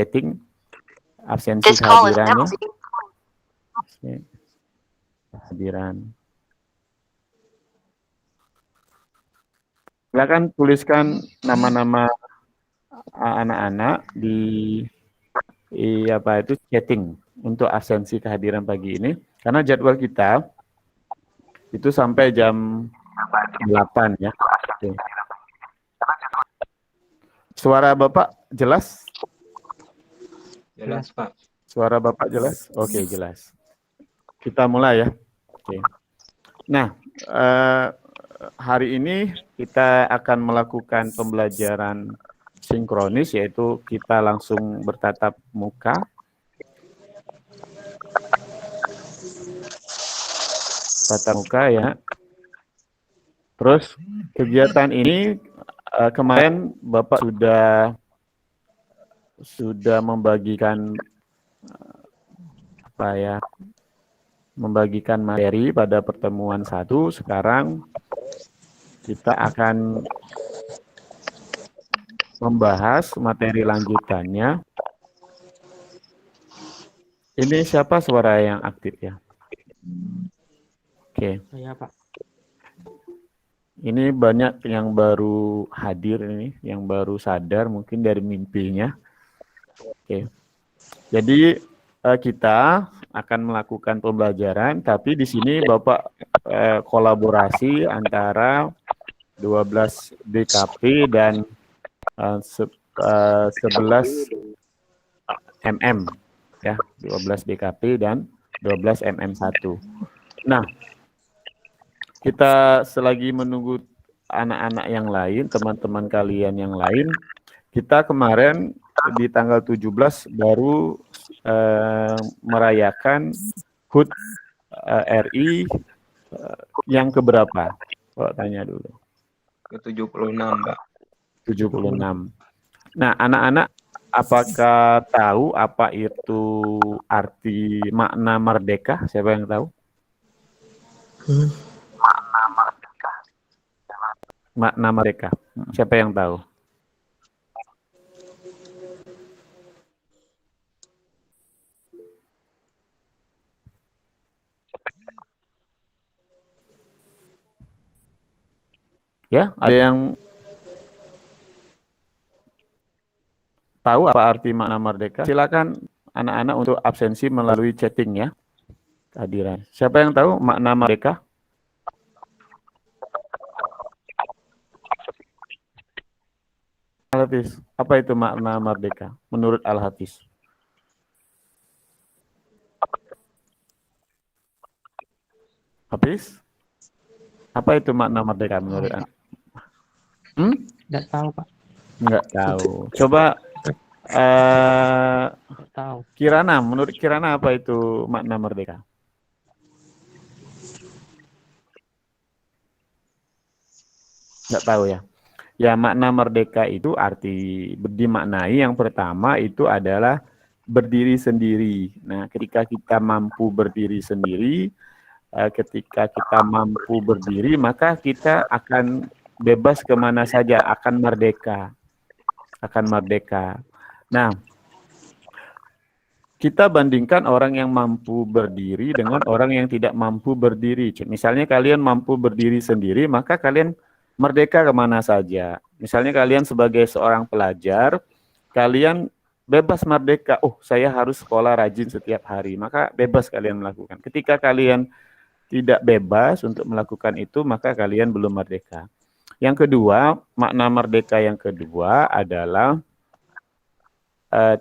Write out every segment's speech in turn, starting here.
setting absensi kehadirannya. Kehadiran. Silakan tuliskan nama-nama anak-anak di apa itu chatting untuk absensi kehadiran pagi ini, karena jadwal kita itu sampai jam 8 ya. Oke. Suara Bapak jelas? Jelas, Pak. Suara Bapak jelas? Oke, jelas. Kita mulai ya. Oke. Nah, hari ini kita akan melakukan pembelajaran sinkronis, yaitu kita langsung bertatap muka. Tatap muka ya. Terus kegiatan ini kemarin Bapak sudah membagikan membagikan materi pada pertemuan 1. Sekarang kita akan membahas materi lanjutannya. Ini siapa suara yang aktif ya? Oke. Saya, Pak. Ini banyak yang baru hadir ini, yang baru sadar mungkin dari mimpinya. Oke. Jadi kita akan melakukan pembelajaran, tapi di sini Bapak kolaborasi antara 12 DKP dan 11 MM ya, 12 DKP dan 12 MM1. Nah, kita selagi menunggu anak-anak yang lain, teman-teman kalian yang lain, kita kemarin di tanggal 17 baru merayakan HUT RI yang keberapa? Kok tanya dulu. Ke-76, Pak. 76. Nah, anak-anak apakah tahu apa itu arti makna merdeka? Siapa yang tahu? Makna merdeka. Siapa yang tahu? Ya, ada yang tahu apa arti makna merdeka? Silakan anak-anak untuk absensi melalui chatting ya. Kehadiran. Siapa yang tahu makna merdeka? Al-Hafiz, apa itu makna merdeka menurut Al-Hafiz? Hafiz? Apa itu makna merdeka menurut Anda? Nggak tahu, Pak. Nggak tahu. Coba Tahu. Kirana, menurut Kirana apa itu makna merdeka? Nggak tahu ya. Ya, makna merdeka itu arti dimaknai yang pertama itu adalah berdiri sendiri. Nah, ketika kita mampu berdiri sendiri, maka kita akan bebas kemana saja, akan merdeka. Nah, kita bandingkan orang yang mampu berdiri dengan orang yang tidak mampu berdiri. Misalnya kalian mampu berdiri sendiri, maka kalian merdeka kemana saja. Misalnya kalian sebagai seorang pelajar, kalian bebas merdeka. Oh, saya harus sekolah rajin setiap hari, maka bebas kalian melakukan. Ketika kalian tidak bebas untuk melakukan itu, maka kalian belum merdeka. Yang kedua, makna merdeka yang kedua adalah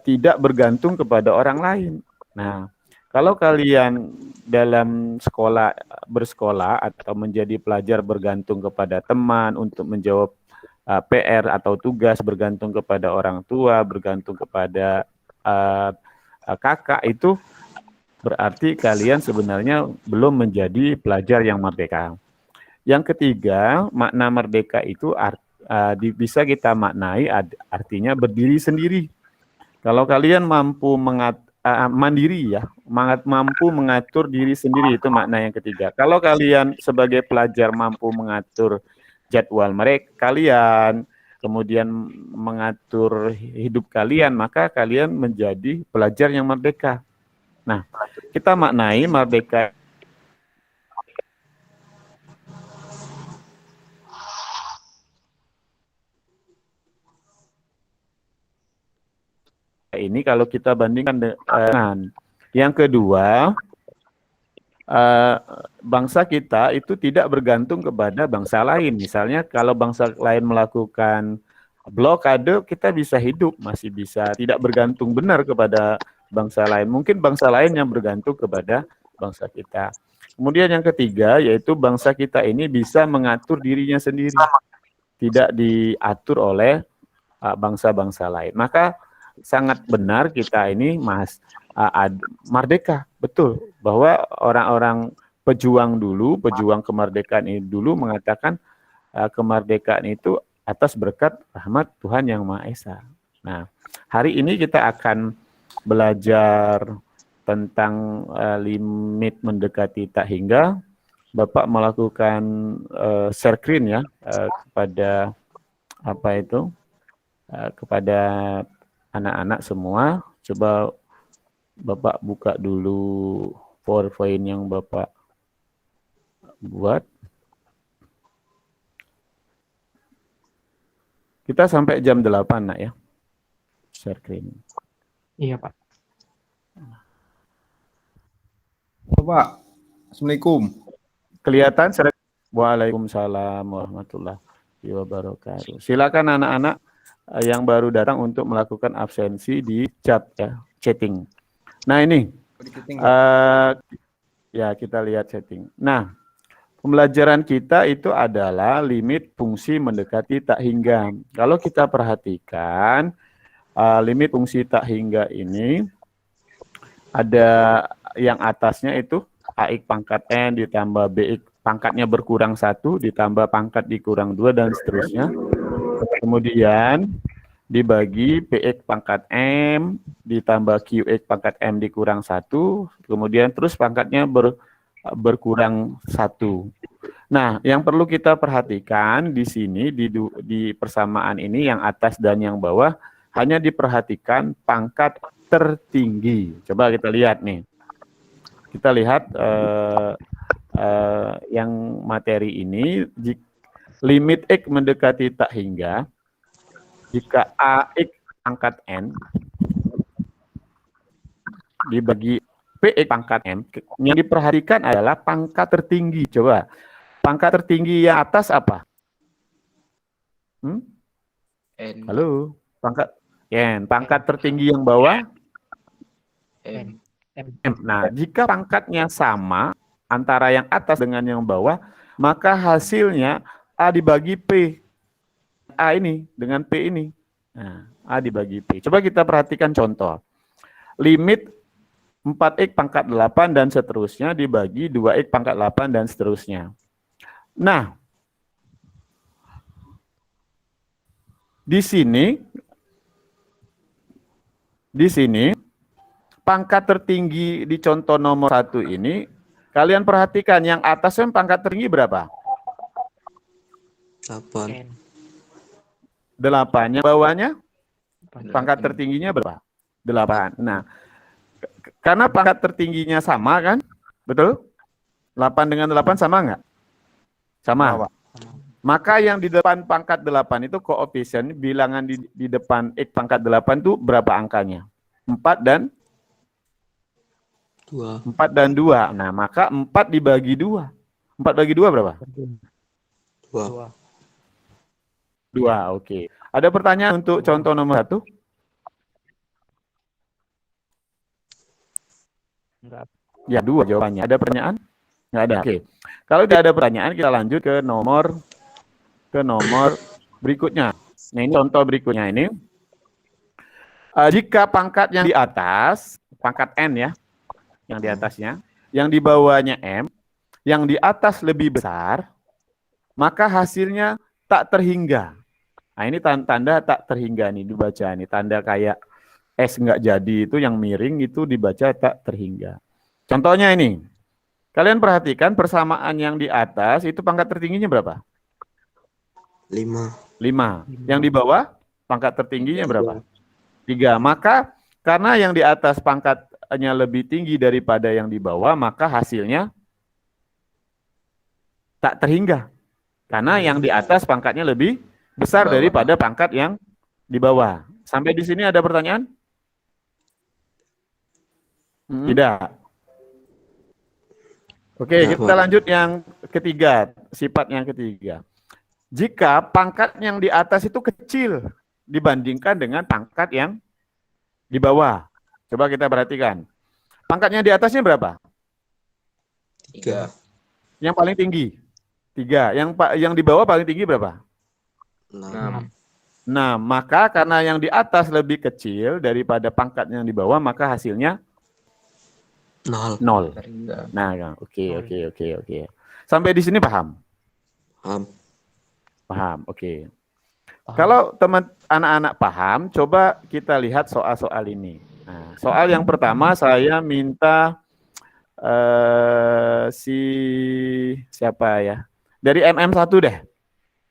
tidak bergantung kepada orang lain. Nah, kalau kalian dalam bersekolah atau menjadi pelajar bergantung kepada teman untuk menjawab PR atau tugas, bergantung kepada orang tua, bergantung kepada kakak, itu berarti kalian sebenarnya belum menjadi pelajar yang merdeka. Yang ketiga, makna merdeka itu bisa kita maknai artinya berdiri sendiri. Kalau kalian mampu mandiri ya, mampu mengatur diri sendiri, itu makna yang ketiga. Kalau kalian sebagai pelajar mampu mengatur jadwal mereka, kalian kemudian mengatur hidup kalian, maka kalian menjadi pelajar yang merdeka. Nah, kita maknai merdeka ini kalau kita bandingkan dengan yang kedua, bangsa kita itu tidak bergantung kepada bangsa lain. Misalnya kalau bangsa lain melakukan blokade, kita bisa hidup, masih bisa tidak bergantung benar kepada bangsa lain. Mungkin bangsa lain yang bergantung kepada bangsa kita. Kemudian yang ketiga, yaitu bangsa kita ini bisa mengatur dirinya sendiri, tidak diatur oleh bangsa-bangsa lain. Maka sangat benar kita ini merdeka, betul, bahwa orang-orang pejuang dulu, pejuang kemerdekaan ini dulu mengatakan kemerdekaan itu atas berkat rahmat Tuhan Yang Maha Esa. Nah, hari ini kita akan belajar tentang limit mendekati tak hingga. Bapak melakukan share screen ya kepada kepada anak-anak semua. Coba Bapak buka dulu PowerPoint yang Bapak buat. Kita sampai jam 8, nak ya. Share screen. Iya, Pak. Pak, Assalamualaikum. Kelihatan? Waalaikumsalam warahmatullahi wabarakatuh. Silakan anak-anak yang baru datang untuk melakukan absensi di chat ya, chatting. Nah ini, ya kita lihat chatting. Nah, pembelajaran kita itu adalah limit fungsi mendekati tak hingga. Kalau kita perhatikan, limit fungsi tak hingga ini ada yang atasnya itu AX pangkat N ditambah BX pangkatnya berkurang 1 ditambah pangkat dikurang 2 dan seterusnya. Kemudian dibagi PX pangkat M ditambah QX pangkat M dikurang 1, kemudian terus pangkatnya berkurang 1. Nah, yang perlu kita perhatikan di sini di persamaan ini yang atas dan yang bawah hanya diperhatikan pangkat tertinggi. Coba kita lihat nih. Kita lihat yang materi ini, limit X mendekati tak hingga, jika AX pangkat N dibagi PX pangkat M, yang diperhatikan adalah pangkat tertinggi. Coba, pangkat tertinggi yang atas apa? N. Halo, pangkat N. Pangkat tertinggi yang bawah? M. Nah, jika pangkatnya sama antara yang atas dengan yang bawah, maka hasilnya A dibagi P. A ini dengan P ini. Nah, A dibagi P. Coba kita perhatikan contoh. Limit 4X pangkat 8 dan seterusnya dibagi 2X pangkat 8 dan seterusnya. Nah, di sini pangkat tertinggi di contoh nomor 1 ini, kalian perhatikan yang atasnya pangkat tertinggi berapa? 8. 8. Yang bawahnya? Pangkat tertingginya berapa? 8. Nah, karena pangkat tertingginya sama kan? Betul? 8 dengan 8 sama nggak? Sama. Maka yang di depan pangkat 8 itu koefisien, bilangan di depan X pangkat 8 itu berapa angkanya? 4 dan 2. 4 dan 2. Nah, maka 4 dibagi 2. 4 bagi 2 berapa? 2. 2, oke. Ada pertanyaan untuk contoh nomor 1? Enggak. Ya, 2 jawabannya. Ada pertanyaan? Nggak ada. Oke. Kalau tidak ada pertanyaan, kita lanjut ke nomor berikutnya. Nah, ini contoh berikutnya ini. Jika pangkat yang di atas, pangkat N ya, yang di atasnya, yang di bawahnya M, yang di atas lebih besar, maka hasilnya tak terhingga. Nah, ini tanda tak terhingga nih dibaca nih, tanda kayak S nggak jadi itu yang miring itu dibaca tak terhingga. Contohnya ini, kalian perhatikan persamaan yang di atas itu pangkat tertingginya berapa? 5. 5. Yang di bawah pangkat tertingginya berapa? 3. Maka karena yang di atas pangkatnya lebih tinggi daripada yang di bawah, maka hasilnya tak terhingga. Karena yang di atas pangkatnya lebih besar daripada pangkat yang di bawah. Sampai di sini ada pertanyaan? Tidak. Oke, kita lanjut yang ketiga, sifat yang ketiga. Jika pangkat yang di atas itu kecil dibandingkan dengan pangkat yang di bawah. Coba kita perhatikan. Pangkatnya di atasnya berapa? 3. Yang paling tinggi? 3. Yang di bawah paling tinggi berapa? 6. Nah, maka karena yang di atas lebih kecil daripada pangkat yang di bawah, maka hasilnya 0. 0. Nah, oke. Sampai di sini paham? Paham, oke. Kalau teman anak-anak paham, coba kita lihat soal-soal ini. Nah, soal yang pertama saya minta siapa ya? Dari MM1 deh.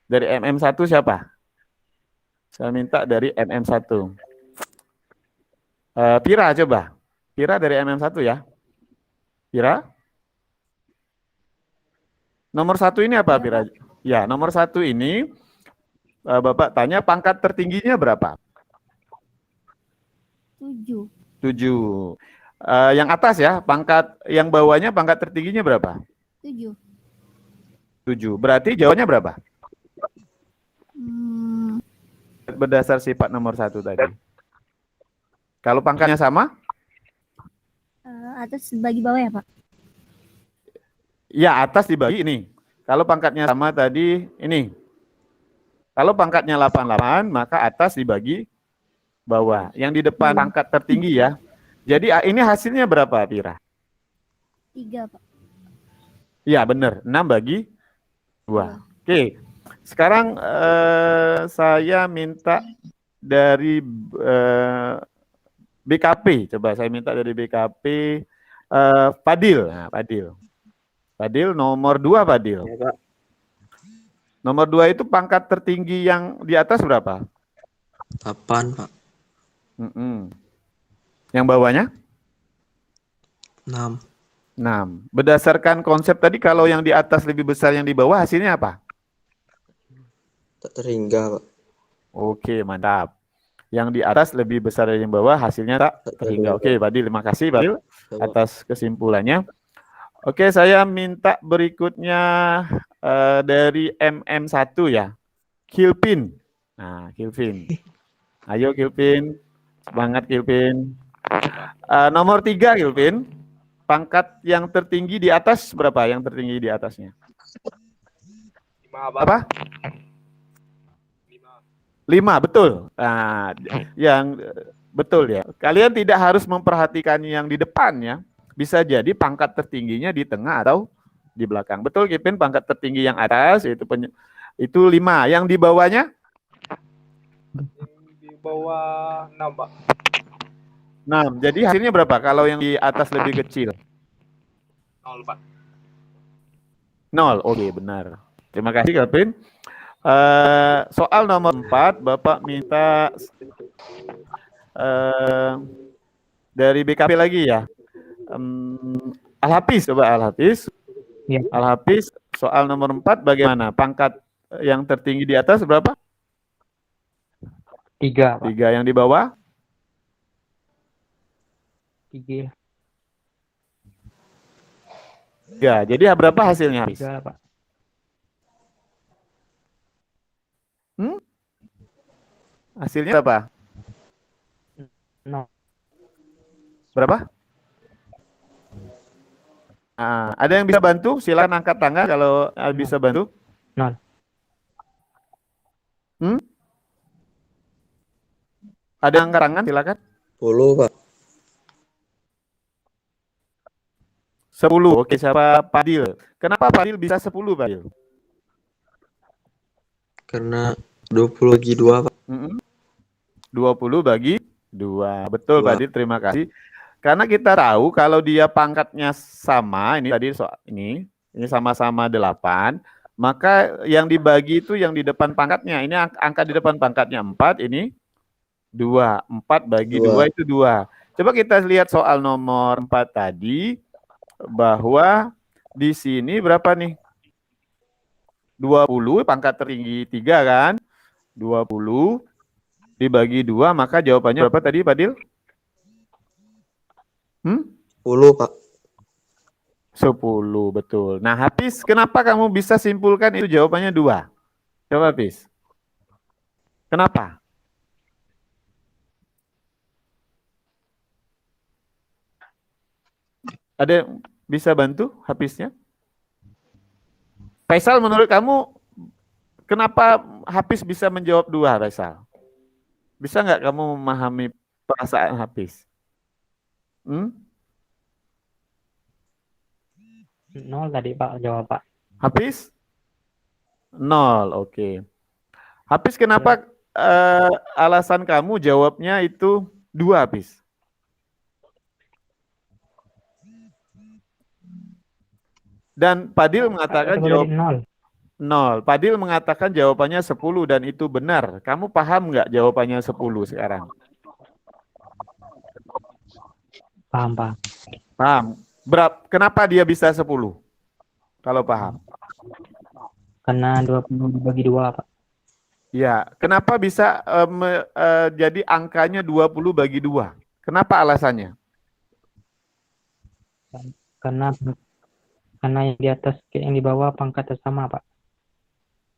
Dari MM1 siapa? Saya minta dari MM1. Pira coba. Pira dari MM1 ya. Pira? Nomor 1 ini apa, Pira? Ya, nomor 1 ini Bapak tanya pangkat tertingginya berapa? 7. 7. Yang atas ya, yang bawahnya pangkat tertingginya berapa? 7. 7. Berarti jawabannya berapa? Berdasar sifat nomor 1 tadi. Kalau pangkatnya sama? Atas bagi bawah ya, Pak? Ya, atas dibagi ini. Kalau pangkatnya sama tadi, ini. Kalau pangkatnya 88, maka atas dibagi bawah. Yang di depan pangkat tertinggi ya. Jadi ini hasilnya berapa, Pira? 3, Pak. Iya, benar. 6 bagi 2. Oke. Sekarang saya minta dari BKP. Coba saya minta dari BKP. Fadil. Nah, Fadil nomor 2, Fadil. Ya, Pak. Nomor 2 itu pangkat tertinggi yang di atas berapa? 8, Pak. Yang bawahnya? 6. 6. Berdasarkan konsep tadi, kalau yang di atas lebih besar yang di bawah, hasilnya apa? Tak terhingga, Pak. Oke, mantap. Yang di atas lebih besar dari yang bawah, hasilnya tak terhingga. Oke, Fadil, terima kasih, Fadil, atas kesimpulannya. Oke, saya minta berikutnya dari MM1 ya. Kilpin. Nah, Kilpin. Ayo Kilpin. Semangat Kilpin. Nomor 3 Kilpin. Pangkat yang tertinggi di atas berapa? Yang tertinggi di atasnya? 5, Pak. Apa? 5, betul. Nah, yang betul ya. Kalian tidak harus memperhatikan yang di depan ya. Bisa jadi pangkat tertingginya di tengah atau di belakang. Betul, Kipin, pangkat tertinggi yang atas itu 5. Yang di bawahnya? Di bawah 6, Pak. 6. Jadi hasilnya berapa kalau yang di atas lebih kecil? 0, Pak. 0. Oke, benar. Terima kasih, Kipin. Soal nomor 4, Bapak minta dari BKP lagi ya. Al-Hafiz, coba Al-Hafiz. Ya. Al-Hafiz, soal nomor 4 bagaimana? Pangkat yang tertinggi di atas berapa? 3, Pak. 3. Yang di bawah? 3. 3. Jadi berapa hasilnya, Hafiz? 3, Pak. Hasilnya berapa? 0. Berapa? Ada yang bisa bantu? Silakan angkat tangan kalau bisa bantu. 0. Ada yang angkat tangan? Silakan. 10, Pak. 10. Oke, siapa? Fadil. Kenapa Fadil bisa 10, Fadil? Karena 20 bagi 2, Pak. 20 bagi 2. Betul, 2. Fadil. Terima kasih. Karena kita tahu kalau dia pangkatnya sama, ini tadi ini sama-sama 8, Maka yang dibagi itu yang di depan pangkatnya. Ini angka di depan pangkatnya 4, ini 2. 4 bagi 2 itu 2. Coba kita lihat soal nomor 4 tadi, bahwa di sini berapa nih? 20, pangkat tertinggi 3 kan? 20 dibagi 2, maka jawabannya berapa tadi, Fadil? 10, Pak. 10, betul. Nah, Hafiz, kenapa kamu bisa simpulkan itu jawabannya 2? Coba, Hafiz. Kenapa? Ada yang bisa bantu Hafiznya? Faisal, menurut kamu kenapa Hafiz bisa menjawab 2, Faisal? Bisa nggak kamu memahami perasaan Hafiz? 0 tadi Pak jawab Pak. Hafiz? 0, oke. Hafiz, kenapa alasan kamu jawabnya itu 2, Hafiz? Dan Fadil mengatakan jawab 0. Fadil mengatakan jawabannya 10 dan itu benar. Kamu paham nggak jawabannya 10 sekarang? Paham Pak. Paham. Kenapa dia bisa 10? Kalau paham. Karena 20 dibagi 2 Pak. Ya, kenapa bisa jadi angkanya 20 bagi 2? Kenapa alasannya? Karena yang di atas kayak yang di bawah pangkatnya sama Pak.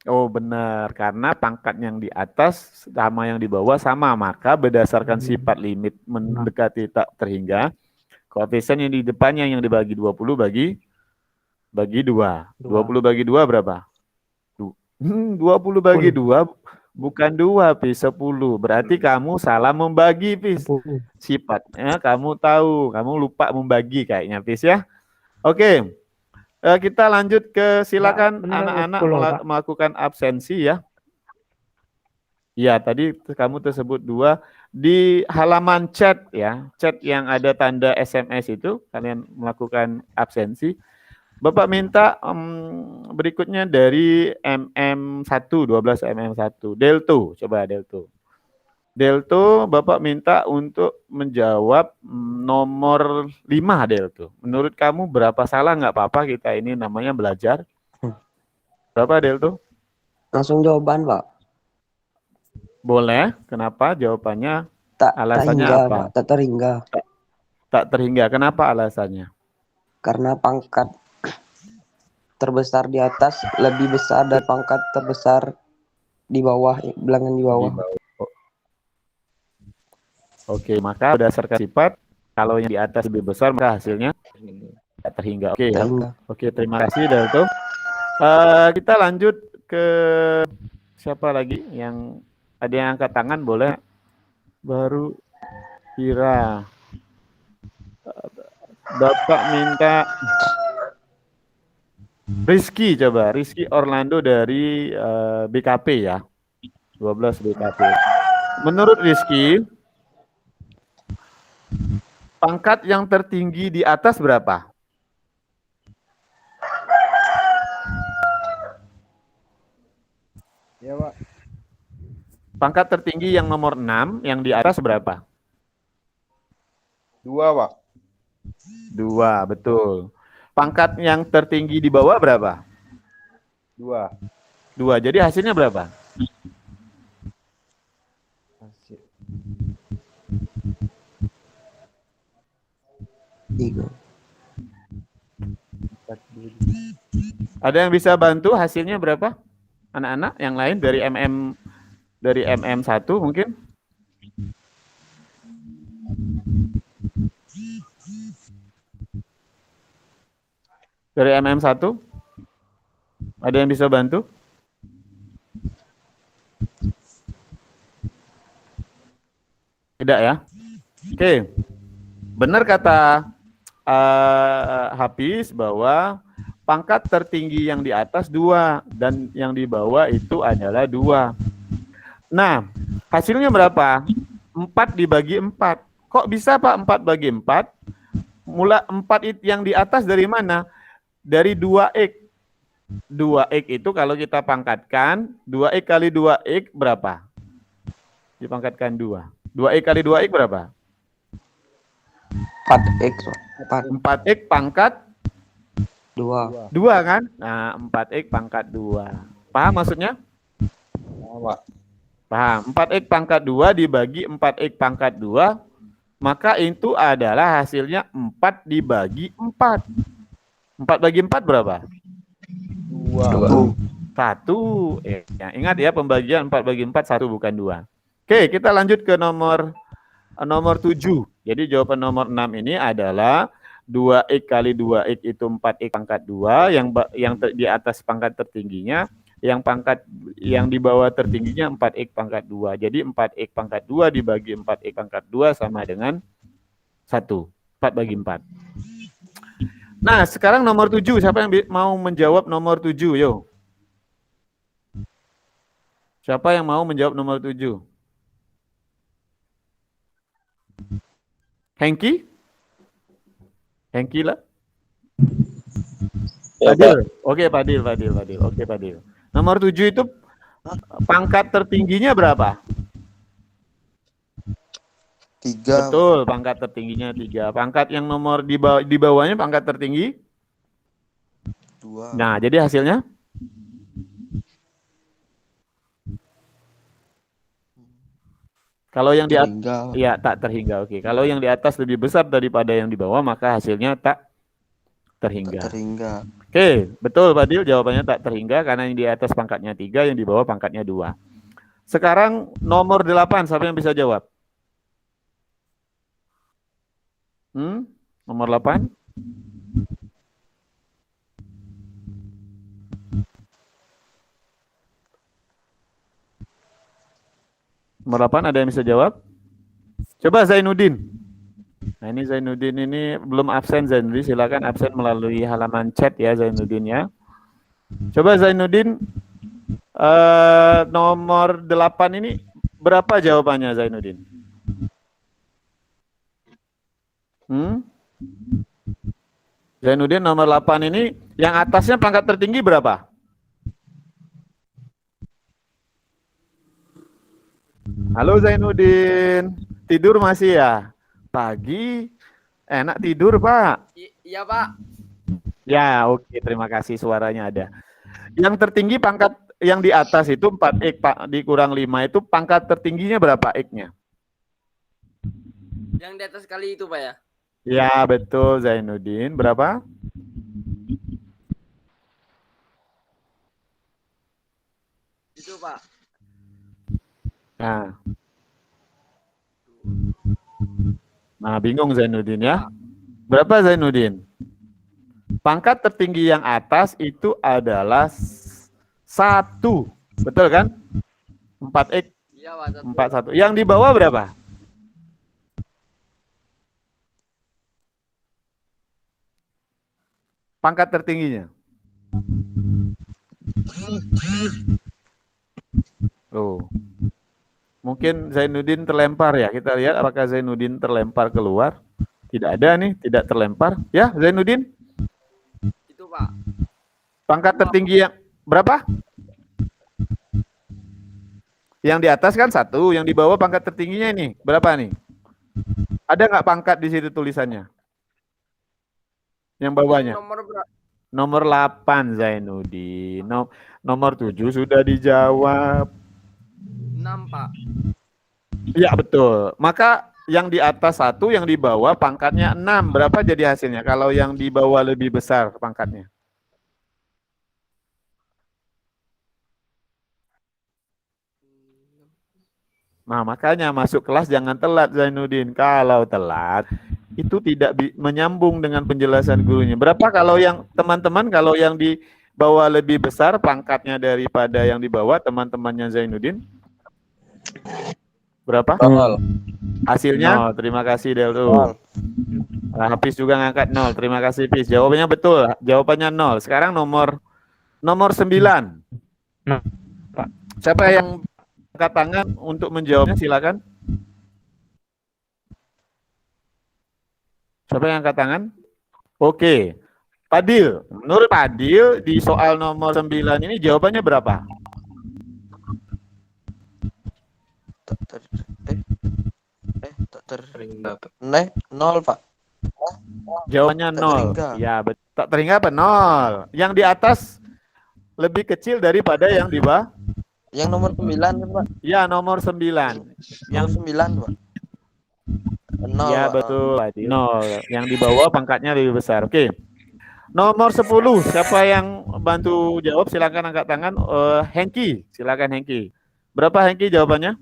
Oh benar, karena pangkat yang di atas sama yang di bawah sama, maka berdasarkan sifat limit mendekati tak terhingga, koefisien yang di depannya yang dibagi 20 bagi 2. 20 bagi 2 berapa? 20 bagi 2 bukan 2, Pis, 10. Berarti kamu salah membagi, Pis. Sifatnya kamu tahu, kamu lupa membagi kayaknya, Pis ya. Oke. Kita lanjut ke silakan anak-anak melakukan absensi ya. Ya, tadi kamu tersebut 2 di halaman chat ya, chat yang ada tanda SMS itu kalian melakukan absensi. Bapak minta berikutnya dari MM1, 12 MM1, Delto, coba Delto. Delto, Bapak minta untuk menjawab nomor 5, Delto. Menurut kamu berapa salah nggak apa-apa, kita ini namanya belajar. Berapa, Delto? Langsung jawaban, Pak. Boleh. Kenapa? Jawabannya alasannya tak hingga, apa? Pak. Tak terhingga. Tak terhingga. Kenapa alasannya? Karena pangkat terbesar di atas lebih besar dari pangkat terbesar di bawah, bilangan di bawah. Oke, maka berdasarkan sifat, kalau yang di atas lebih besar, maka hasilnya tak terhingga. Oke, ya. Oke, terima kasih, Delto. Kita lanjut ke siapa lagi yang ada yang angkat tangan, boleh? Baru Kira. Bapak minta Rizky, coba. Rizky Orlando dari BKP ya. 12 BKP. Menurut Rizky, pangkat yang tertinggi di atas berapa? Ya, Pak. Pangkat tertinggi yang nomor 6, yang di atas berapa? 2, Pak. 2, betul. Pangkat yang tertinggi di bawah berapa? 2. 2. Jadi hasilnya berapa? Hasil 3. Ada yang bisa bantu hasilnya berapa? Anak-anak yang lain dari MM1 mungkin? Dari MM1? Ada yang bisa bantu? Tidak ya? Oke. Benar kata Hafiz bahwa pangkat tertinggi yang di atas 2 dan yang di bawah itu adalah 2. Nah, hasilnya berapa? 4 dibagi 4. Kok bisa Pak 4 bagi 4? Mula 4 yang di atas dari mana? Dari 2X. 2x itu kalau kita pangkatkan, 2x kali 2x berapa? Dipangkatkan 2. 2x kali 2x berapa? 4x, Pak. 4x pangkat 2. 2 kan? Nah, 4x pangkat 2. Paham maksudnya? Pak. Paham. 4x pangkat 2 dibagi 4x pangkat 2, maka itu adalah hasilnya 4 dibagi 4. 4 bagi 4 berapa? 2. 1. Ya, ingat ya pembagian 4 bagi 4, 1 bukan 2. Oke, kita lanjut ke nomor 7. Jadi jawaban nomor 6 ini adalah 2x kali 2x itu 4x pangkat 2, yang di atas pangkat tertingginya, yang di bawah tertingginya 4x pangkat 2. Jadi 4x pangkat 2 dibagi 4x pangkat 2 sama dengan 1. 4 bagi 4. Nah, sekarang nomor 7. Siapa yang mau menjawab nomor 7? Yo. Siapa yang mau menjawab nomor 7? Hengki? Hengki lah. Fadil. Oke, Fadil. Oke, Fadil. Nomor 7 itu pangkat tertingginya berapa? 3. Betul, pangkat tertingginya 3. Pangkat yang nomor di bawahnya pangkat tertinggi? 2. Nah, jadi hasilnya? Kalau yang di atas, ya tak terhingga. Oke. Kalau yang di atas lebih besar daripada yang di bawah, maka hasilnya tak terhingga. Oke, betul Fadil, jawabannya tak terhingga karena yang di atas pangkatnya 3, yang di bawah pangkatnya 2. Sekarang nomor 8, siapa yang bisa jawab? Nomor 8? Nomor 8 ada yang bisa jawab? Coba Zainuddin. Nah, ini Zainuddin ini belum absen Zainuddin, silakan absen melalui halaman chat ya Zainuddin ya. Coba Zainuddin nomor 8 ini berapa jawabannya Zainuddin? Zainuddin nomor 8 ini yang atasnya pangkat tertinggi berapa? Halo Zainuddin, tidur masih ya? Pagi, enak tidur Pak? Iya Pak. Ya oke, terima kasih suaranya ada. Yang tertinggi pangkat yang di atas itu 4x Pak, dikurang 5 itu pangkat tertingginya berapa x-nya? Yang di atas kali itu Pak ya? Ya betul Zainuddin, berapa? Itu Pak. Nah, bingung Zainuddin ya. Berapa Zainuddin? Pangkat tertinggi yang atas itu adalah 1. Betul kan? 4x. Iya Pak. 41. Yang di bawah berapa? Pangkat tertingginya. Oh. Mungkin Zainuddin terlempar ya. Kita lihat apakah Zainuddin terlempar keluar. Tidak ada nih, tidak terlempar. Ya, Zainuddin? Itu Pak. Pangkat tertinggi yang berapa? Yang di atas kan 1, yang di bawah pangkat tertingginya ini. Berapa nih? Ada nggak pangkat di situ tulisannya? Yang bawahnya? Nomor 8 Zainuddin. Nomor 7 sudah dijawab. 6 Pak. Iya betul. Maka yang di atas 1, yang di bawah pangkatnya 6. Berapa jadi hasilnya kalau yang di bawah lebih besar pangkatnya? Nah, makanya masuk kelas jangan telat Zainuddin. Kalau telat itu tidak menyambung dengan penjelasan gurunya. Berapa kalau yang teman-teman, kalau yang di bawah lebih besar pangkatnya daripada yang di bawah teman-temannya Zainuddin? Berapa? 0. Hasilnya? 0. Terima kasih Deltu. Hafiz juga ngangkat 0. Terima kasih Hafiz. Jawabannya betul. Jawabannya 0. Sekarang nomor 9. Nah, Pak. Siapa yang angkat tangan untuk menjawabnya? Silakan. Siapa yang angkat tangan? Oke. Padil, menurut Padil di soal nomor 9 ini jawabannya berapa? Tak ter tak ter nol Pak. Jawabannya Tak 0. terhingga. Ya, tak terhingga apa? 0. Yang di atas lebih kecil daripada yang di bawah. Yang nomor 9 kan Pak? Ya, nomor 9. Yang 9 Pak. Nol Ya, Pak. betul. 0. Yang di bawah pangkatnya lebih besar. Oke. Nomor 10. Siapa yang bantu jawab? Silakan angkat tangan. Hengki, silakan Hengki. Berapa Hengki jawabannya?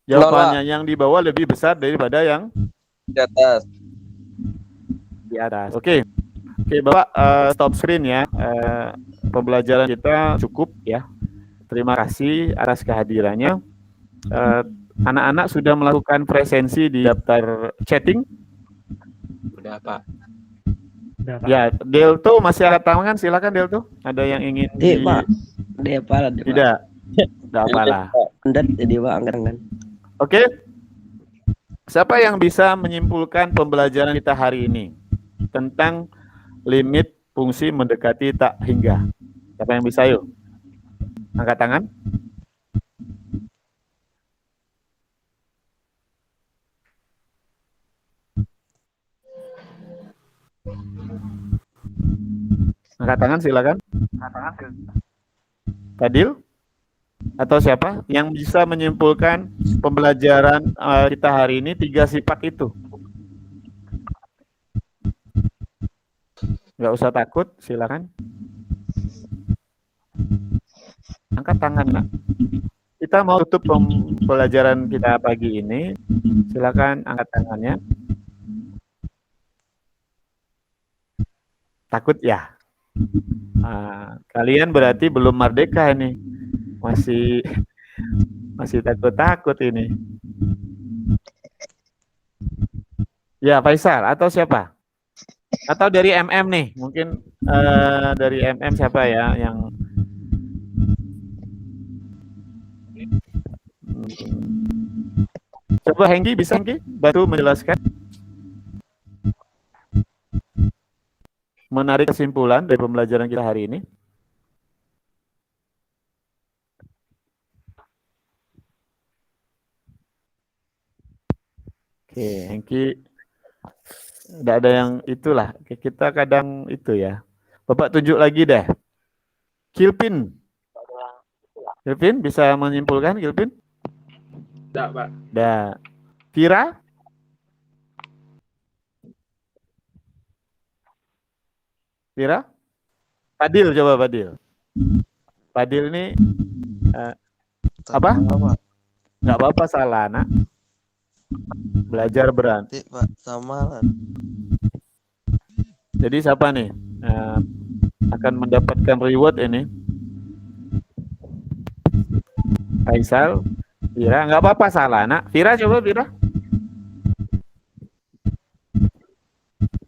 Jawabannya yang di bawah lebih besar daripada yang Di atas. di atas. Oke. Oke, Bapak, stop screen ya. Pembelajaran kita cukup ya. Terima kasih atas kehadirannya. Anak-anak sudah melakukan presensi di daftar chatting. Udah Pak. Udah, Pak. Ya, Delto masih ada tangan, silakan Delto. Ada yang ingin Pak. Dia apa? Tidak. Tidak apalah. Andat jadi Pak angkat. Oke. Siapa yang bisa menyimpulkan pembelajaran kita hari ini tentang limit fungsi mendekati tak hingga? Siapa yang bisa, yuk? Angkat tangan. Angkat tangan, silakan. Fadil? Atau siapa yang bisa menyimpulkan pembelajaran kita hari ini 3 sifat itu? Nggak usah takut, silakan. Angkat tangan, Nak. Kita mau tutup pembelajaran kita pagi ini. Silakan angkat tangannya. Takut ya? Kalian berarti belum merdeka ini. Masih takut-takut ini. Ya, Faisal atau siapa? Atau dari MM nih, mungkin dari MM siapa ya yang coba Hengki, bisa Hengki bantu menjelaskan, menarik kesimpulan dari pembelajaran kita hari ini. Oke, Hengki, tidak ada yang itulah. Kita kadang itu ya. Bapak tunjuk lagi deh. Kilpin. Kilpin bisa menyimpulkan, Kilpin? Tidak Pak. Dah. Vira? Vira? Fadil, coba Fadil. Fadil ini apa? Pak. Nggak apa-apa, salah, Nak. Belajar berat. Pak, sama lah. Jadi siapa nih akan mendapatkan reward ini? Faisal, Vira, nggak apa-apa, salah, Nak. Vira, coba Vira.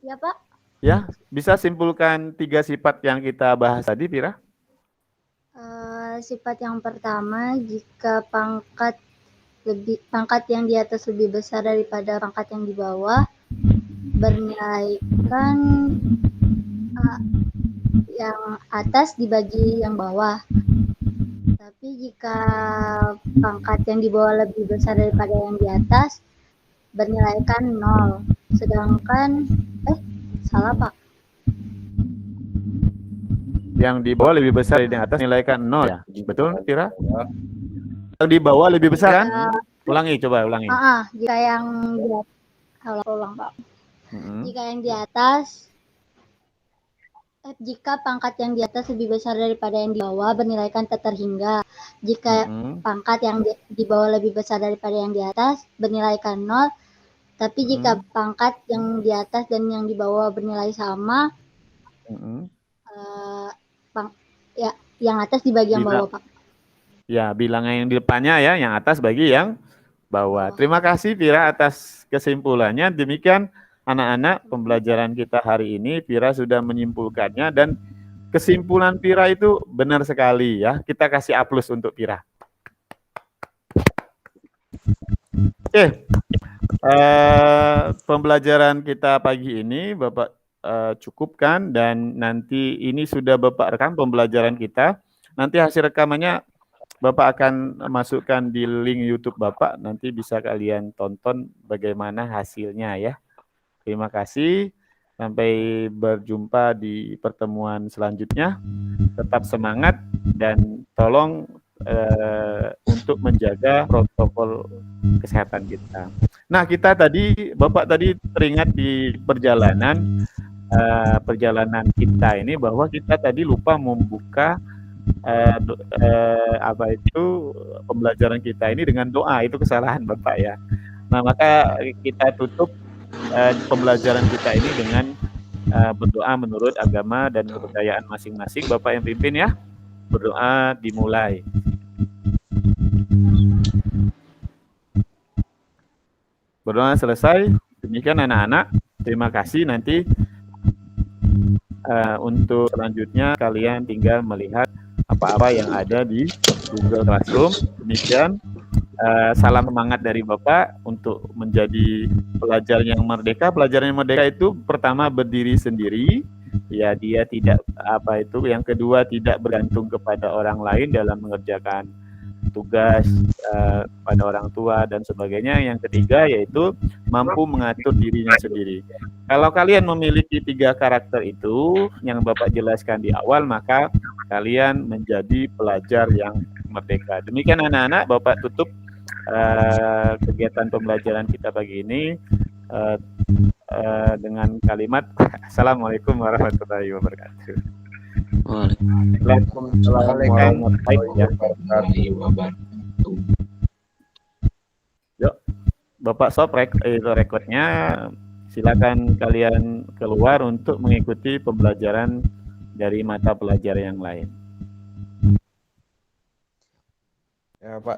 Ya, Pak. Ya, bisa simpulkan 3 sifat yang kita bahas tadi, Vira? Sifat yang pertama, jika pangkat yang di atas lebih besar daripada pangkat yang di bawah, bernilaikan yang atas dibagi yang bawah. Tapi jika pangkat yang di bawah lebih besar daripada yang di atas, bernilaikan 0. Sedangkan salah Pak. Yang di bawah lebih besar dari yang atas nilaikan 0 ya? Betul, Vira? Yang di bawah lebih besar kan? Ulangi, coba ulangi. Jika yang di atas, ulang Pak. Jika yang di atas, jika pangkat yang di atas lebih besar daripada yang di bawah, bernilaikan tak terhingga. Jika pangkat yang di bawah lebih besar daripada yang di atas, bernilaikan 0. Tapi jika pangkat yang di atas dan yang di bawah bernilai sama, yang atas dibagi yang bawah, Pak. Ya, bilangan yang di depannya ya, yang atas bagi yang bawah. Terima kasih Vira atas kesimpulannya. Demikian anak-anak pembelajaran kita hari ini. Vira sudah menyimpulkannya dan kesimpulan Vira itu benar sekali ya. Kita kasih aplaus untuk Vira. Oke. Pembelajaran kita pagi ini Bapak cukupkan, dan nanti ini sudah Bapak rekam pembelajaran kita. Nanti hasil rekamannya Bapak akan masukkan di link YouTube Bapak, nanti bisa kalian tonton bagaimana hasilnya ya. Terima kasih, sampai berjumpa di pertemuan selanjutnya. Tetap semangat dan tolong untuk menjaga protokol kesehatan kita. Nah, Bapak tadi teringat di perjalanan kita ini bahwa kita tadi lupa membuka pembelajaran kita ini dengan doa. Itu kesalahan Bapak ya. Nah, maka kita tutup pembelajaran kita ini dengan berdoa menurut agama dan kepercayaan masing-masing. Bapak yang pimpin ya. Berdoa dimulai. Berdoa selesai. Demikian anak-anak. Terima kasih. Nanti untuk selanjutnya kalian tinggal melihat apa-apa yang ada di Google Classroom. Demikian. Salam semangat dari Bapak untuk menjadi pelajar yang merdeka. Pelajar yang merdeka itu pertama berdiri sendiri. Ya, dia tidak yang kedua tidak bergantung kepada orang lain dalam mengerjakan tugas pada orang tua dan sebagainya. Yang ketiga yaitu mampu mengatur dirinya sendiri. Kalau kalian memiliki 3 karakter itu yang Bapak jelaskan di awal, maka kalian menjadi pelajar yang merdeka. Demikian anak-anak, Bapak tutup kegiatan pembelajaran kita pagi ini dengan kalimat Assalamualaikum warahmatullahi wabarakatuh. Waalaikumsalam warahmatullahi wabarakatuh. Yuk, Bapak stop rekodnya. Silakan kalian keluar untuk mengikuti pembelajaran dari mata pelajaran yang lain. Ya, Pak.